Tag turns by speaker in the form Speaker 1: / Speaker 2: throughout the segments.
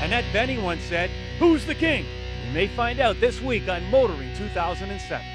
Speaker 1: Annette Bening once said, "Who's the king?" You may find out this week on Motoring 2007.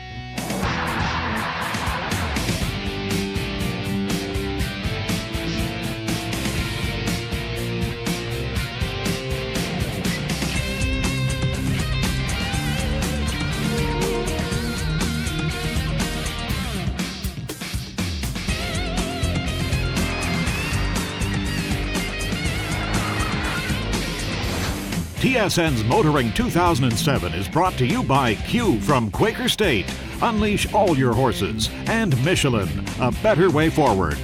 Speaker 2: TSN's Motoring 2007 is brought to you by Q from Quaker State. Unleash all your horses. And Michelin, a better way forward.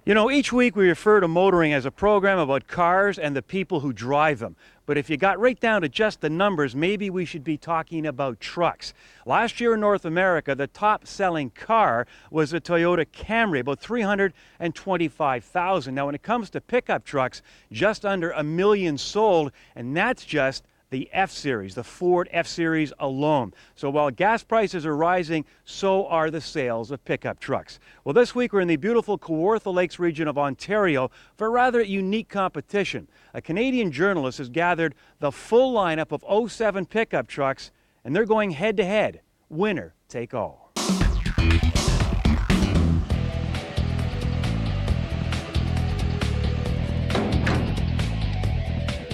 Speaker 1: You know, each week we refer to motoring as a program about cars and the people who drive them. But if you got right down to just the numbers, maybe we should be talking about trucks. Last year in North America, the top-selling car was a Toyota Camry, about 325,000. Now, when it comes to pickup trucks, just under 1 million sold, and that's just the F-Series, the Ford F-Series alone. So while gas prices are rising, so are the sales of pickup trucks. Well, this week we're in the beautiful Kawartha Lakes region of Ontario for a rather unique competition. A Canadian journalist has gathered the full lineup of 07 pickup trucks, and they're going head-to-head, winner take all.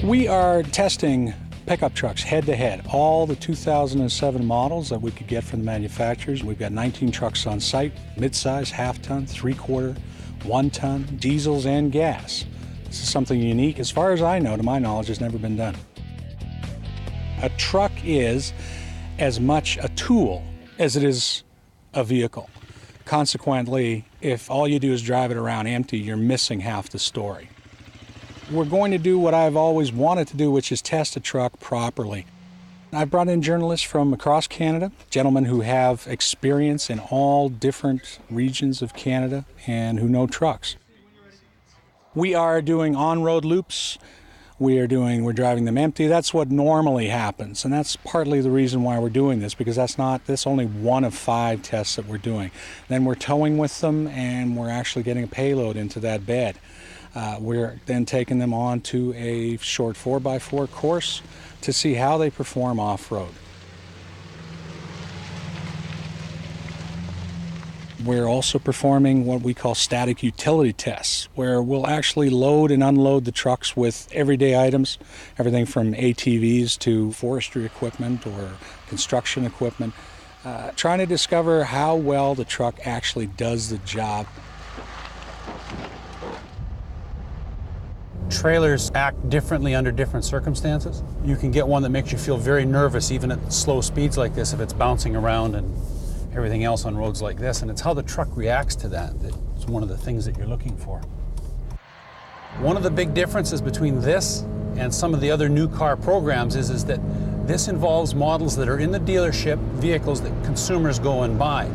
Speaker 3: We are testing pickup trucks head-to-head, all the 2007 models that we could get from the manufacturers. We've got 19 trucks on site, mid-size, half-ton, three-quarter, 1-ton, diesels and gas. This is something unique, as far as I know, to my knowledge, has never been done. A truck is as much a tool as it is a vehicle. Consequently, if all you do is drive it around empty, you're missing half the story. We're going to do what I've always wanted to do, which is test a truck properly. I've brought in journalists from across Canada, gentlemen who have experience in all different regions of Canada and who know trucks. We are doing on-road loops. We're driving them empty. That's what normally happens, and that's partly the reason why we're doing this, because that's only one of 5 tests that we're doing. Then we're towing with them, and we're actually getting a payload into that bed. We're then taking them on to a short 4x4 course to see how they perform off-road. We're also performing what we call static utility tests, where we'll actually load and unload the trucks with everyday items, everything from ATVs to forestry equipment or construction equipment, trying to discover how well the truck actually does the job.
Speaker 4: Trailers act differently under different circumstances. You can get one that makes you feel very nervous even at slow speeds like this if it's bouncing around and everything else on roads like this, and it's how the truck reacts to that that's one of the things that you're looking for. One of the big differences between this and some of the other new car programs is that this involves models that are in the dealership, vehicles that consumers go and buy.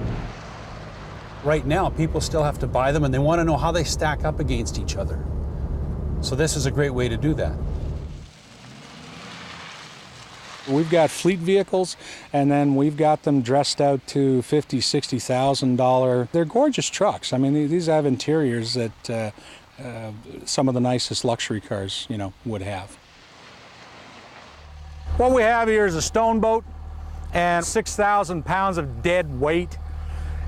Speaker 4: Right now, people still have to buy them and they want to know how they stack up against each other. So this is a great way to do that.
Speaker 3: We've got fleet vehicles, and then we've got them dressed out to $50,000, $60,000. They're gorgeous trucks. I mean, these have interiors that some of the nicest luxury cars, would have.
Speaker 5: What we have here is a stone boat and 6,000 pounds of dead weight.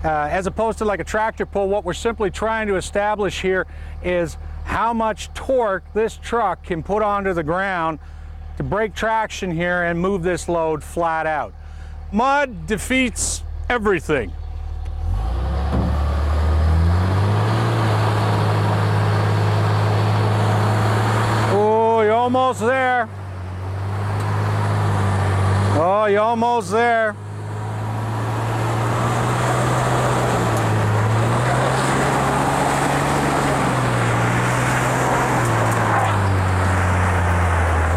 Speaker 5: As opposed to like a tractor pull, what we're simply trying to establish here is how much torque this truck can put onto the ground to break traction here and move this load flat out. Mud defeats everything. Oh, you're almost there. Oh, you're almost there.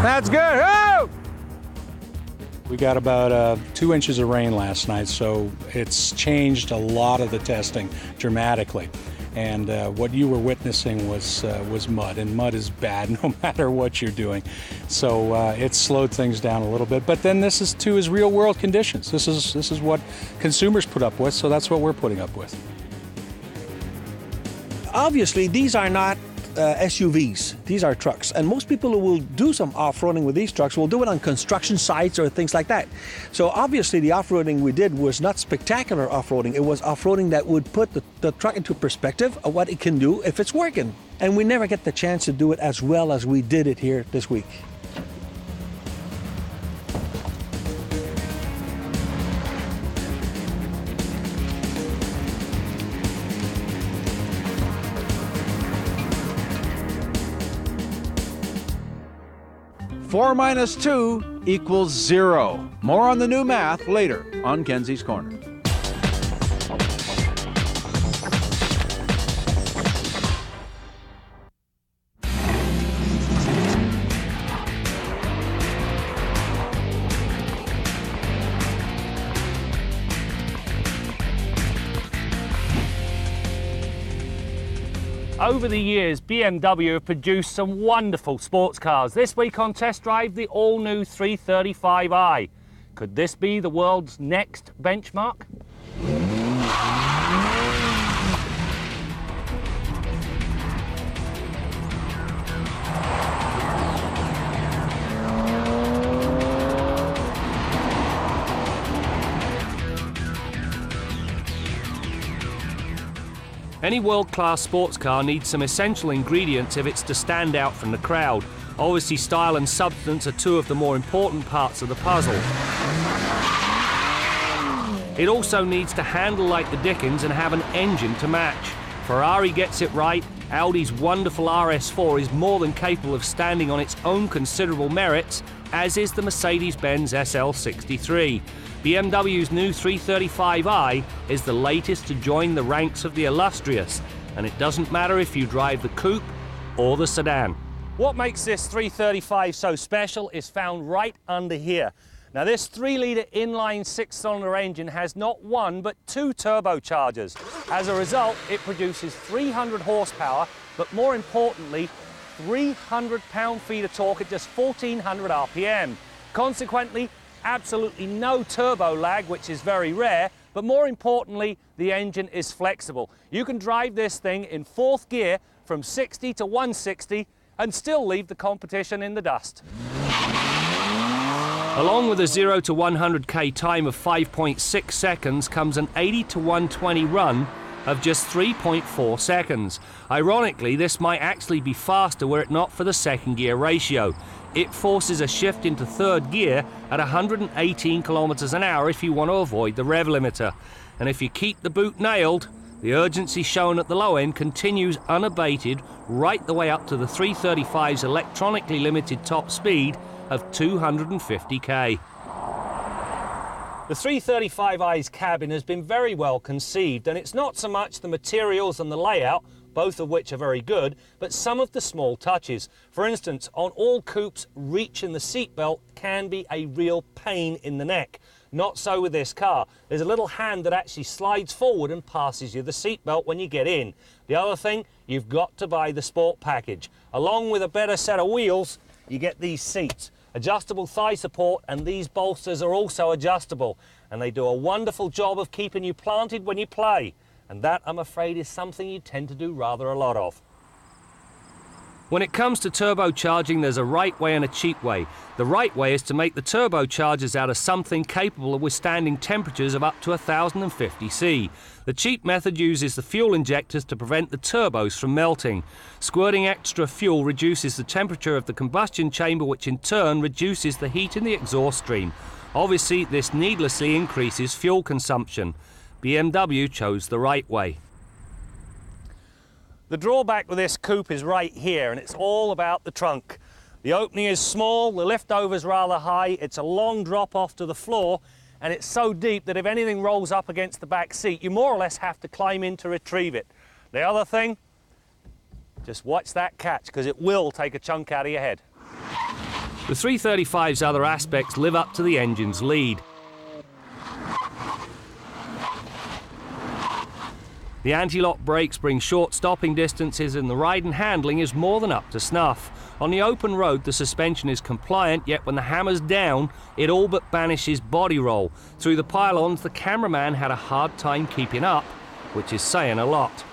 Speaker 5: That's good. Oh!
Speaker 3: We got about 2 inches of rain last night, so it's changed a lot of the testing dramatically. And what you were witnessing was mud, and mud is bad no matter what you're doing. So it slowed things down a little bit. But then this is real world conditions. This is what consumers put up with, so that's what we're putting up with.
Speaker 6: Obviously, these are not SUVs. These are trucks. And most people who will do some off-roading with these trucks will do it on construction sites or things like that. So obviously the off-roading we did was not spectacular off-roading. It was off-roading that would put the truck into perspective of what it can do if it's working. And we never get the chance to do it as well as we did it here this week.
Speaker 7: Four minus 2 equals 0. More on the new math later on Kenzie's Corner.
Speaker 8: Over the years, BMW have produced some wonderful sports cars. This week on Test Drive, the all-new 335i. Could this be the world's next benchmark? Any world-class sports car needs some essential ingredients if it's to stand out from the crowd. Obviously, style and substance are two of the more important parts of the puzzle. It also needs to handle like the dickens and have an engine to match. Ferrari gets it right. Audi's wonderful RS4 is more than capable of standing on its own considerable merits, as is the Mercedes-Benz SL63. BMW's new 335i is the latest to join the ranks of the illustrious, and it doesn't matter if you drive the coupe or the sedan. What makes this 335 so special is found right under here. Now, this 3-litre inline 6-cylinder engine has not one but 2 turbochargers. As a result, it produces 300 horsepower, but more importantly, 300 pound-feet of torque at just 1400 RPM. Consequently, absolutely no turbo lag, which is very rare, but more importantly, the engine is flexible. You can drive this thing in 4th gear from 60 to 160 and still leave the competition in the dust. Along with a 0 to 100k time of 5.6 seconds comes an 80 to 120 run of just 3.4 seconds. Ironically, this might actually be faster were it not for the 2nd gear ratio. It forces a shift into 3rd gear at 118 kilometers an hour if you want to avoid the rev limiter. And if you keep the boot nailed, the urgency shown at the low end continues unabated right the way up to the 335's electronically limited top speed of 250k. The 335i's cabin has been very well conceived, and it's not so much the materials and the layout, both of which are very good, but some of the small touches. For instance, on all coupes, reach in the seatbelt can be a real pain in the neck. Not so with this car. There's a little hand that actually slides forward and passes you the seatbelt when you get in. The other thing, you've got to buy the sport package. Along with a better set of wheels, you get these seats. Adjustable thigh support, and these bolsters are also adjustable, and they do a wonderful job of keeping you planted when you play, and that, I'm afraid, is something you tend to do rather a lot of. When it comes to turbocharging, there's a right way and a cheap way. The right way is to make the turbochargers out of something capable of withstanding temperatures of up to 1050 C. The cheap method uses the fuel injectors to prevent the turbos from melting. Squirting extra fuel reduces the temperature of the combustion chamber, which in turn reduces the heat in the exhaust stream. Obviously, this needlessly increases fuel consumption. BMW chose the right way. The drawback with this coupe is right here, and it's all about the trunk. The opening is small, the liftover's rather high, it's a long drop off to the floor, and it's so deep that if anything rolls up against the back seat, you more or less have to climb in to retrieve it. The other thing, just watch that catch, because it will take a chunk out of your head. The 335's other aspects live up to the engine's lead. The anti-lock brakes bring short stopping distances, and the ride and handling is more than up to snuff. On the open road, the suspension is compliant, yet when the hammer's down, it all but banishes body roll. Through the pylons, the cameraman had a hard time keeping up, which is saying a lot.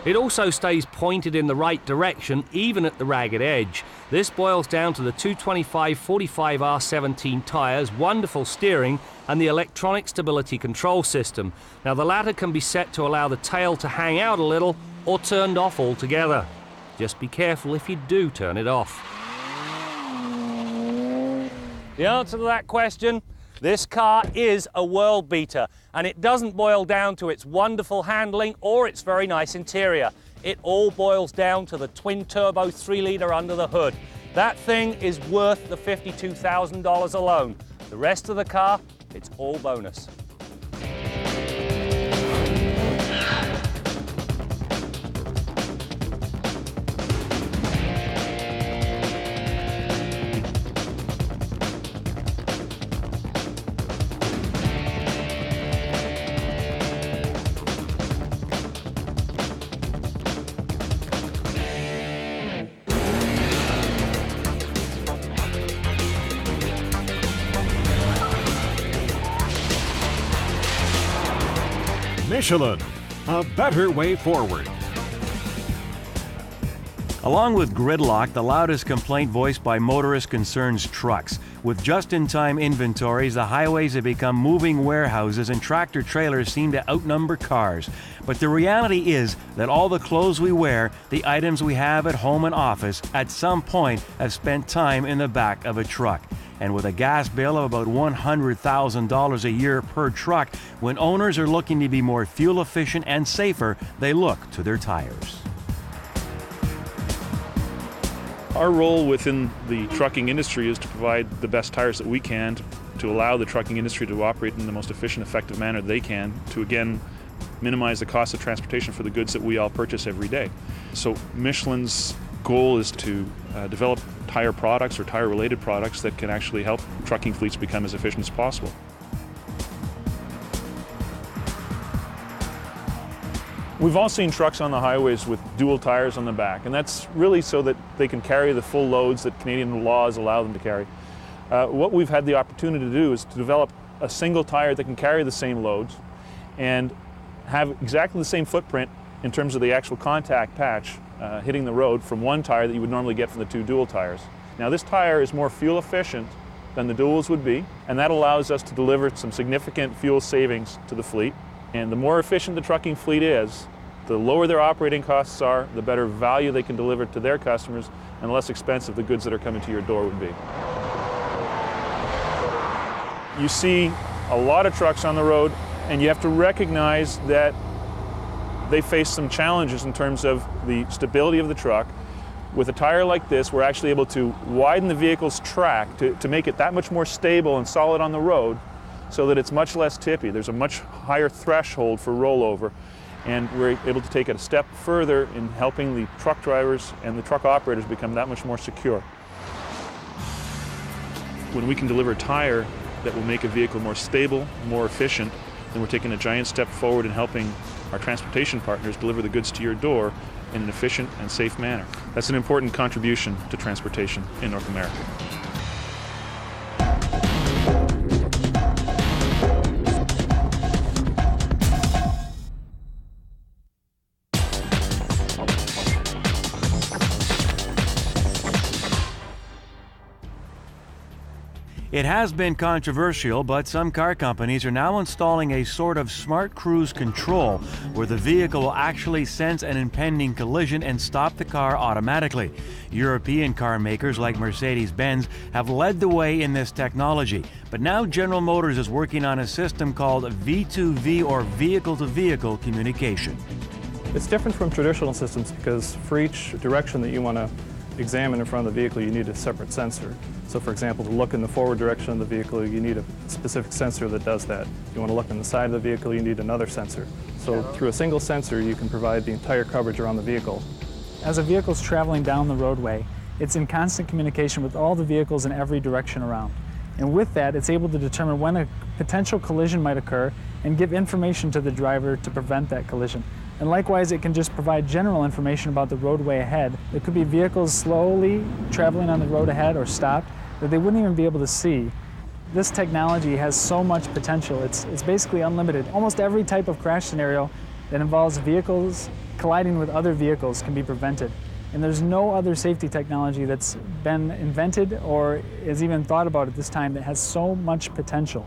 Speaker 8: It also stays pointed in the right direction, even at the ragged edge. This boils down to the 225 45R17 tyres, wonderful steering, and the electronic stability control system. Now the latter can be set to allow the tail to hang out a little or turned off altogether. Just be careful if you do turn it off. The answer to that question? This car is a world beater, and it doesn't boil down to its wonderful handling or its very nice interior. It all boils down to the twin-turbo 3-litre under the hood. That thing is worth the $52,000 alone. The rest of the car, it's all bonus.
Speaker 2: Michelin, a better way forward.
Speaker 1: Along with gridlock, the loudest complaint voiced by motorists concerns trucks. With just-in-time inventories, the highways have become moving warehouses and tractor-trailers seem to outnumber cars. But the reality is that all the clothes we wear, the items we have at home and office, at some point have spent time in the back of a truck. And with a gas bill of about $100,000 a year per truck, when owners are looking to be more fuel efficient and safer, they look to their tires.
Speaker 9: Our role within the trucking industry is to provide the best tires that we can to allow the trucking industry to operate in the most efficient, effective manner they can to, again, minimize the cost of transportation for the goods that we all purchase every day. So Michelin's goal is to develop tire products or tire-related products that can actually help trucking fleets become as efficient as possible. We've all seen trucks on the highways with dual tires on the back, and that's really so that they can carry the full loads that Canadian laws allow them to carry. What we've had the opportunity to do is to develop a single tire that can carry the same loads and have exactly the same footprint in terms of the actual contact patch hitting the road from one tire that you would normally get from the two dual tires. Now this tire is more fuel efficient than the duals would be, and that allows us to deliver some significant fuel savings to the fleet. And the more efficient the trucking fleet is, the lower their operating costs are, the better value they can deliver to their customers, and the less expensive the goods that are coming to your door would be. You see a lot of trucks on the road, and you have to recognize that they face some challenges in terms of the stability of the truck. With a tire like this, we're actually able to widen the vehicle's track to make it that much more stable and solid on the road so that it's much less tippy. There's a much higher threshold for rollover, and we're able to take it a step further in helping the truck drivers and the truck operators become that much more secure. When we can deliver a tire that will make a vehicle more stable, more efficient, then we're taking a giant step forward in helping our transportation partners deliver the goods to your door in an efficient and safe manner. That's an important contribution to transportation in North America.
Speaker 1: It has been controversial, but some car companies are now installing a sort of smart cruise control where the vehicle will actually sense an impending collision and stop the car automatically. European car makers like Mercedes-Benz have led the way in this technology, but now General Motors is working on a system called V2V or vehicle-to-vehicle communication.
Speaker 10: It's different from traditional systems because for each direction that you want to examine in front of the vehicle, you need a separate sensor. So for example, to look in the forward direction of the vehicle, you need a specific sensor that does that. If you want to look in the side of the vehicle, you need another sensor. So through a single sensor, you can provide the entire coverage around the vehicle.
Speaker 11: As a vehicle's traveling down the roadway, it's in constant communication with all the vehicles in every direction around. And with that, it's able to determine when a potential collision might occur and give information to the driver to prevent that collision. And likewise, it can just provide general information about the roadway ahead. There could be vehicles slowly traveling on the road ahead or stopped that they wouldn't even be able to see. This technology has so much potential. It's basically unlimited. Almost every type of crash scenario that involves vehicles colliding with other vehicles can be prevented. And there's no other safety technology that's been invented or is even thought about at this time that has so much potential.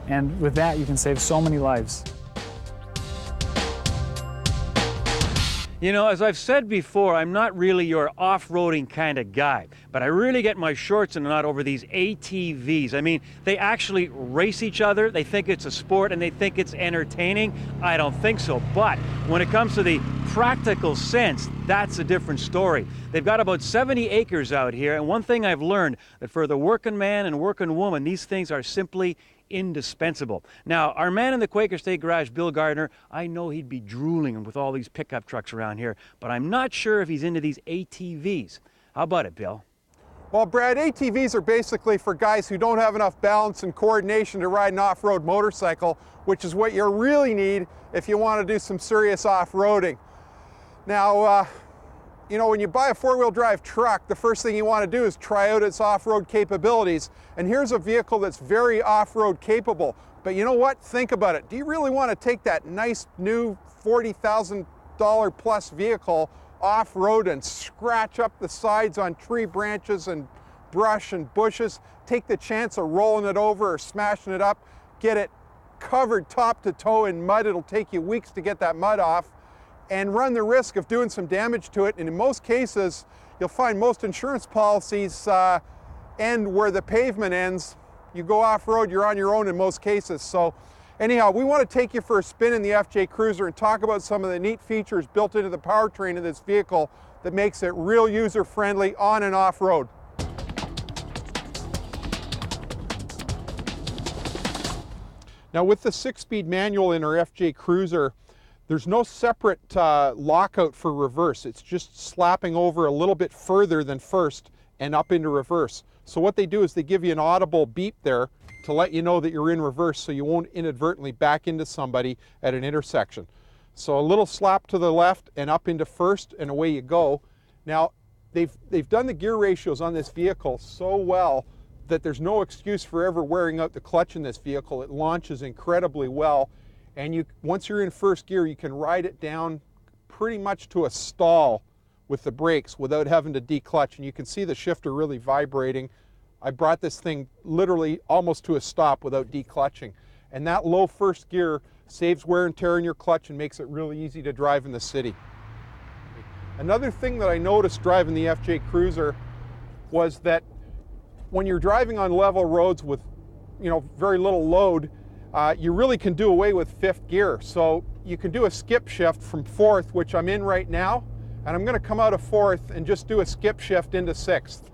Speaker 11: And with that, you can save so many lives.
Speaker 1: You know, as I've said before, I'm not really your off-roading kind of guy, but I really get my shorts in a knot over these ATVs. I mean, they actually race each other, they think it's a sport, and they think it's entertaining. I don't think so, but when it comes to the practical sense, that's a different story. They've got about 70 acres out here, and one thing I've learned, that for the working man and working woman, these things are simply indispensable. Now, our man in the Quaker State Garage, Bill Gardner, I know he'd be drooling with all these pickup trucks around here, but I'm not sure if he's into these ATVs. How about it, Bill?
Speaker 12: Well, Brad, ATVs are basically for guys who don't have enough balance and coordination to ride an off-road motorcycle, which is what you really need if you want to do some serious off-roading. Now, you know, when you buy a four-wheel drive truck, the first thing you want to do is try out its off-road capabilities. And here's a vehicle that's very off-road capable. But you know what? Think about it. Do you really want to take that nice new $40,000 plus vehicle off-road and scratch up the sides on tree branches and brush and bushes, take the chance of rolling it over or smashing it up, get it covered top to toe in mud? It'll take you weeks to get that mud off, and run the risk of doing some damage to it. And in most cases, you'll find most insurance policies end where the pavement ends. You go off-road, you're on your own in most cases. So anyhow, we want to take you for a spin in the FJ Cruiser and talk about some of the neat features built into the powertrain of this vehicle that makes it real user-friendly on and off-road. Now, with the 6-speed manual in our FJ Cruiser, there's no separate lockout for reverse. It's just slapping over a little bit further than first and up into reverse. So what they do is they give you an audible beep there to let you know that you're in reverse, so you won't inadvertently back into somebody at an intersection. So a little slap to the left and up into first, and away you go. Now, they've done the gear ratios on this vehicle so well that there's no excuse for ever wearing out the clutch in this vehicle. It launches incredibly well. And once you're in first gear, you can ride it down pretty much to a stall with the brakes without having to declutch. And you can see the shifter really vibrating. I brought this thing literally almost to a stop without declutching. And that low first gear saves wear and tear in your clutch and makes it really easy to drive in the city. Another thing that I noticed driving the FJ Cruiser was that when you're driving on level roads with, you know, very little load, you really can do away with fifth gear. So you can do a skip shift from fourth, which I'm in right now, and I'm going to come out of fourth and just do a skip shift into sixth.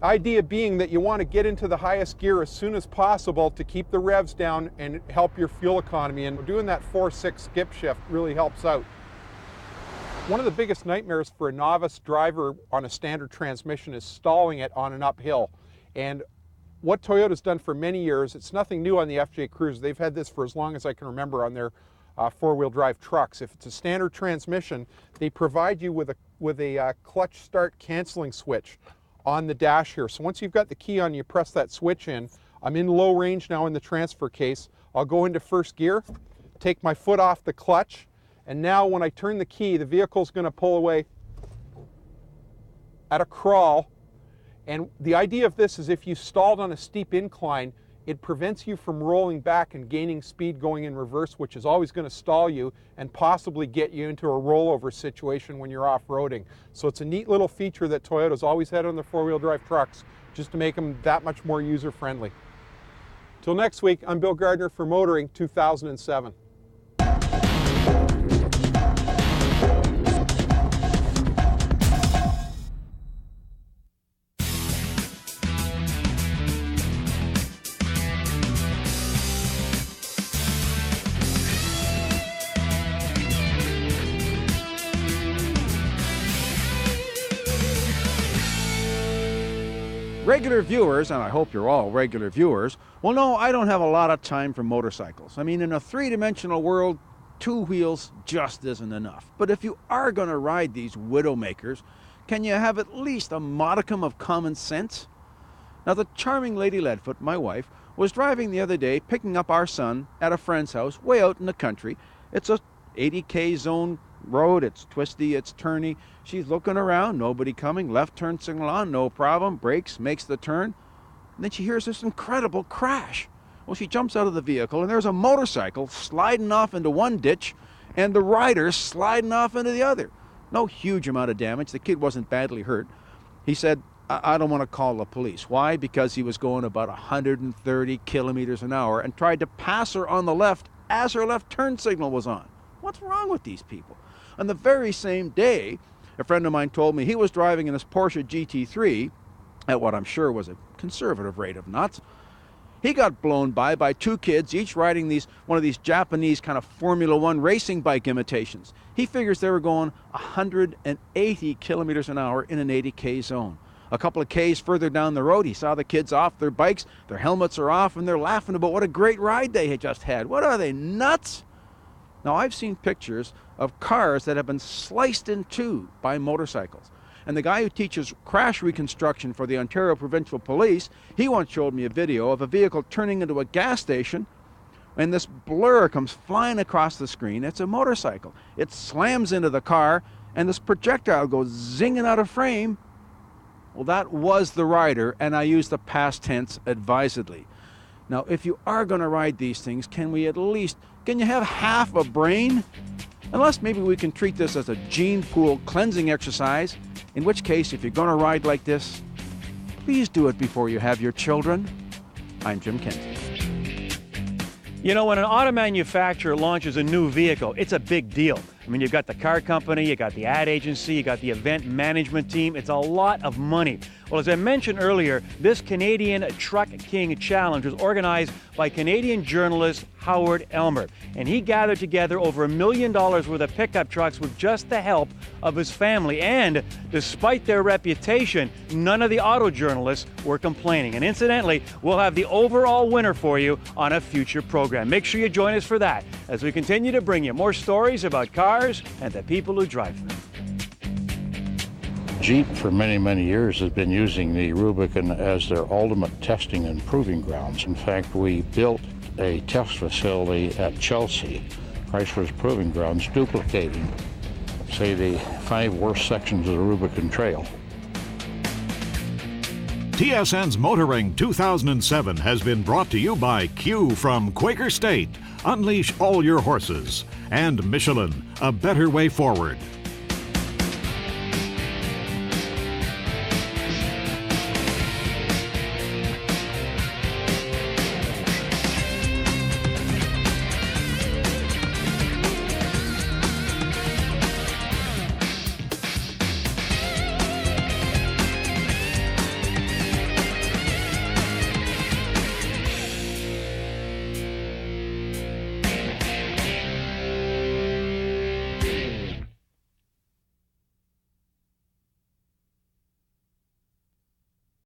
Speaker 12: Idea being that you want to get into the highest gear as soon as possible to keep the revs down and help your fuel economy, and doing that 4-6 skip shift really helps out. One of the biggest nightmares for a novice driver on a standard transmission is stalling it on an uphill. And what Toyota's done for many years, it's nothing new on the FJ Cruiser. They've had this for as long as I can remember on their four-wheel drive trucks. If it's a standard transmission, they provide you with a clutch start canceling switch on the dash here. So once you've got the key on, you press that switch in. I'm in low range now in the transfer case. I'll go into first gear, take my foot off the clutch, and now when I turn the key, the vehicle's going to pull away at a crawl. And the idea of this is if you stalled on a steep incline, it prevents you from rolling back and gaining speed going in reverse, which is always going to stall you and possibly get you into a rollover situation when you're off-roading. So it's a neat little feature that Toyota's always had on their four-wheel drive trucks, just to make them that much more user-friendly. Till next week, I'm Bill Gardner for Motoring 2007.
Speaker 7: Regular viewers, and I hope you're all regular viewers, will know I don't have a lot of time for motorcycles. I mean, in a three-dimensional world, two wheels just isn't enough. But if you are going to ride these widowmakers, can you have at least a modicum of common sense? Now, the charming Lady Leadfoot, my wife, was driving the other day picking up our son at a friend's house way out in the country, It's a 80K zone road. It's twisty, it's turny. She's looking around, nobody coming. Left turn signal on, no problem. Brakes, makes the turn. And then she hears this incredible crash. Well, she jumps out of the vehicle, and there's a motorcycle sliding off into one ditch, and the rider sliding off into the other. No huge amount of damage. The kid wasn't badly hurt. He said, I don't want to call the police. Why? Because he was going about 130 kilometers an hour and tried to pass her on the left as her left turn signal was on. What's wrong with these people? On the very same day, a friend of mine told me he was driving in his Porsche GT3 at what I'm sure was a conservative rate of knots. He got blown by two kids, each riding one of these Japanese kind of Formula One racing bike imitations. He figures they were going 180 kilometers an hour in an 80K zone. A couple of Ks further down the road, he saw the kids off their bikes, their helmets are off, and they're laughing about what a great ride they had just had. What are they, nuts? Now, I've seen pictures of cars that have been sliced in two by motorcycles. And the guy who teaches crash reconstruction for the Ontario Provincial Police, he once showed me a video of a vehicle turning into a gas station, and this blur comes flying across the screen. It's a motorcycle. It slams into the car, and this projectile goes zinging out of frame. Well, that was the rider, and I use the past tense advisedly. Now, if you are going to ride these things, can you have half a brain? Unless maybe we can treat this as a gene pool cleansing exercise, in which case, if you're going to ride like this, please do it before you have your children. I'm Jim Kenzie.
Speaker 1: You know, when an auto manufacturer launches a new vehicle, it's a big deal. I mean, you've got the car company, you got the ad agency, you got the event management team. It's a lot of money. Well, as I mentioned earlier, this Canadian Truck King Challenge was organized by Canadian journalist Howard Elmer. And he gathered together over $1 million worth of pickup trucks with just the help of his family. And despite their reputation, none of the auto journalists were complaining. And incidentally, we'll have the overall winner for you on a future program. Make sure you join us for that as we continue to bring you more stories about cars and the people who drive them.
Speaker 13: Jeep for many, many years has been using the Rubicon as their ultimate testing and proving grounds. In fact, we built a test facility at Chelsea, Chrysler's proving grounds, duplicating, say, the 5 worst sections of the Rubicon Trail.
Speaker 2: TSN's Motoring 2007 has been brought to you by Q from Quaker State, Unleash All Your Horses, and Michelin, a better way forward.